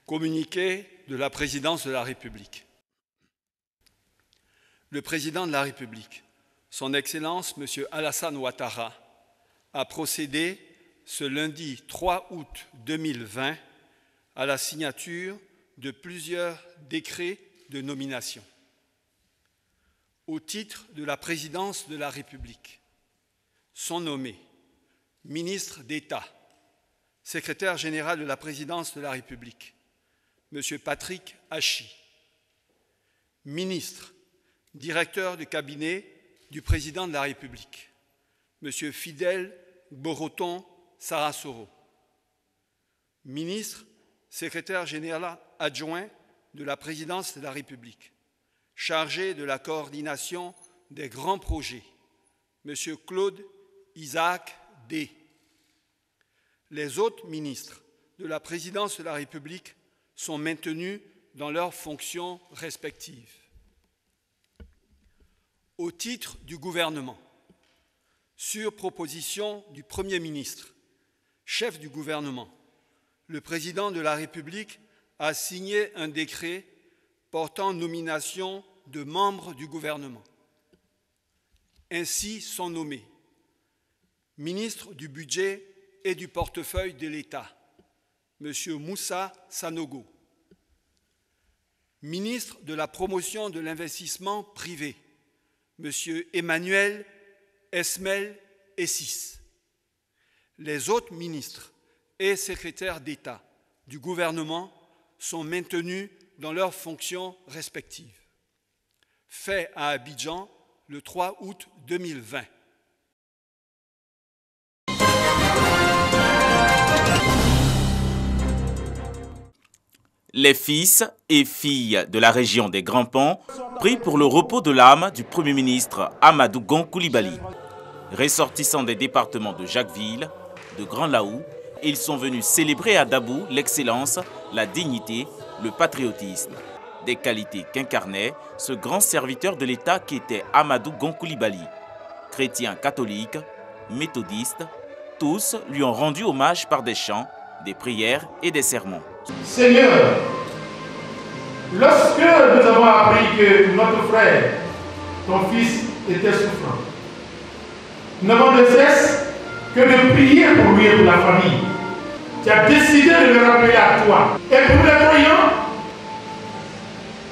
Communiqué de la présidence de la République. Le président de la République, son Excellence M. Alassane Ouattara, a procédé ce lundi 3 août 2020 à la signature de plusieurs décrets de nomination. Au titre de la présidence de la République, sont nommés ministre d'État, secrétaire général de la présidence de la République, M. Patrick Hachi, ministre, directeur du cabinet du président de la République, M. Fidèle Boroton Sarasoro, ministre, secrétaire général adjoint de la présidence de la République, chargé de la coordination des grands projets, M. Claude Isaac D. Les autres ministres de la présidence de la République sont maintenus dans leurs fonctions respectives. Au titre du gouvernement, sur proposition du Premier ministre, chef du gouvernement, le président de la République a signé un décret portant nomination de membres du gouvernement. Ainsi sont nommés ministre du Budget et du portefeuille de l'État, M. Moussa Sanogo, ministre de la promotion de l'investissement privé, M. Emmanuel Esmel Essis. Les autres ministres et secrétaires d'État du gouvernement sont maintenus dans leurs fonctions respectives. Fait à Abidjan le 3 août 2020. Les fils et filles de la région des Grands Ponts prient pour le repos de l'âme du Premier ministre Amadou Gon Coulibaly. Ressortissants des départements de Jacquesville, de Grand Laou, ils sont venus célébrer à Dabou l'excellence, la dignité, le patriotisme. Des qualités qu'incarnait ce grand serviteur de l'État qui était Amadou Gon Coulibaly. Chrétien catholique, méthodiste, tous lui ont rendu hommage par des chants, des prières et des sermons. Seigneur, lorsque nous avons appris que notre frère, ton fils, était souffrant, nous n'avons de cesse que de prier pour lui et pour la famille. Tu as décidé de le rappeler à toi. Et pour les croyants,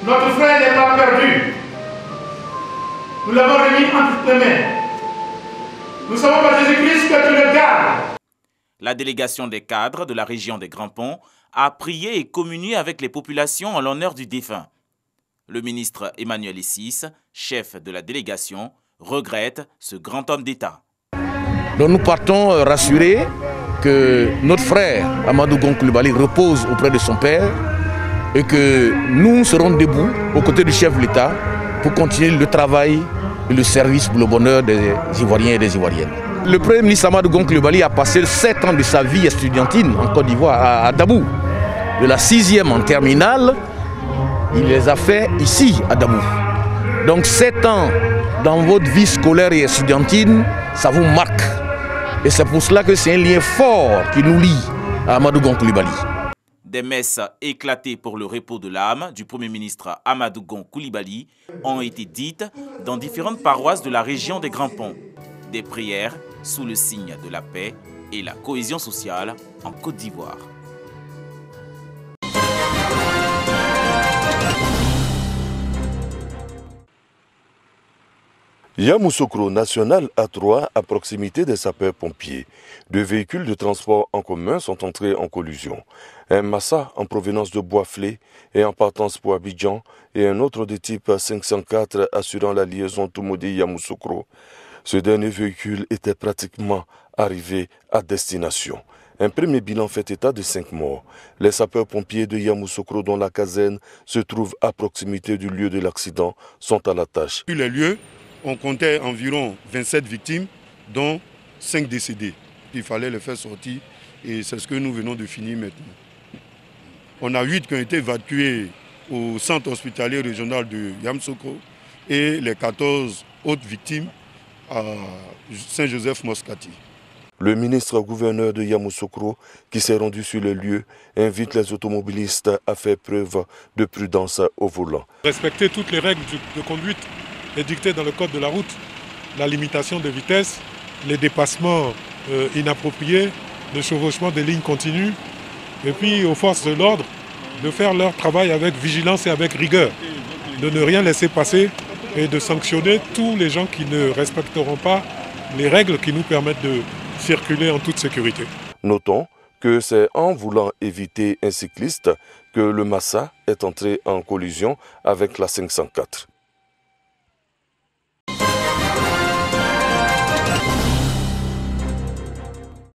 notre frère n'est pas perdu. Nous l'avons remis entre tes mains. Nous savons par Jésus-Christ que tu le gardes. La délégation des cadres de la région des Grands Ponts a prié et communié avec les populations en l'honneur du défunt. Le ministre Emmanuel Essis, chef de la délégation, regrette ce grand homme d'État. Donc nous partons rassurés que notre frère Amadou Gon Coulibaly repose auprès de son père et que nous serons debout aux côtés du chef de l'État pour continuer le travail et le service pour le bonheur des Ivoiriens et des Ivoiriennes. Le Premier ministre Amadou Gon Coulibaly a passé 7 ans de sa vie estudiantine en Côte d'Ivoire, à Dabou. De la 6e en terminale, il les a fait ici, à Dabou. Donc 7 ans dans votre vie scolaire et estudiantine, ça vous marque. Et c'est pour cela que c'est un lien fort qui nous lie à Amadou Gon Coulibaly. Des messes éclatées pour le repos de l'âme du Premier ministre Amadou Gon Coulibaly ont été dites dans différentes paroisses de la région des Grands Ponts. Des prières sous le signe de la paix et la cohésion sociale en Côte d'Ivoire. Yamoussoukro national A3 à proximité des sapeurs-pompiers. 2 véhicules de transport en commun sont entrés en collision. Un Massa en provenance de Boisflé et en partance pour Abidjan et un autre de type 504 assurant la liaison Toumoudi-Yamoussoukro. Ce dernier véhicule était pratiquement arrivé à destination. Un premier bilan fait état de 5 morts. Les sapeurs-pompiers de Yamoussoukro, dont la caserne se trouve à proximité du lieu de l'accident, sont à la tâche. Sur les lieux, on comptait environ 27 victimes, dont 5 décédés. Il fallait les faire sortir et c'est ce que nous venons de finir maintenant. On a 8 qui ont été évacués au centre hospitalier régional de Yamoussoukro et les 14 autres victimes à Saint-Joseph-Moscati. Le ministre-gouverneur de Yamoussoukro, qui s'est rendu sur le lieu, invite les automobilistes à faire preuve de prudence au volant. Respecter toutes les règles de conduite édictées dans le code de la route, la limitation de vitesse, les dépassements inappropriés, le chevauchement des lignes continues, et puis aux forces de l'ordre de faire leur travail avec vigilance et avec rigueur, de ne rien laisser passer et de sanctionner tous les gens qui ne respecteront pas les règles qui nous permettent de circuler en toute sécurité. Notons que c'est en voulant éviter un cycliste que le Massa est entré en collision avec la 504.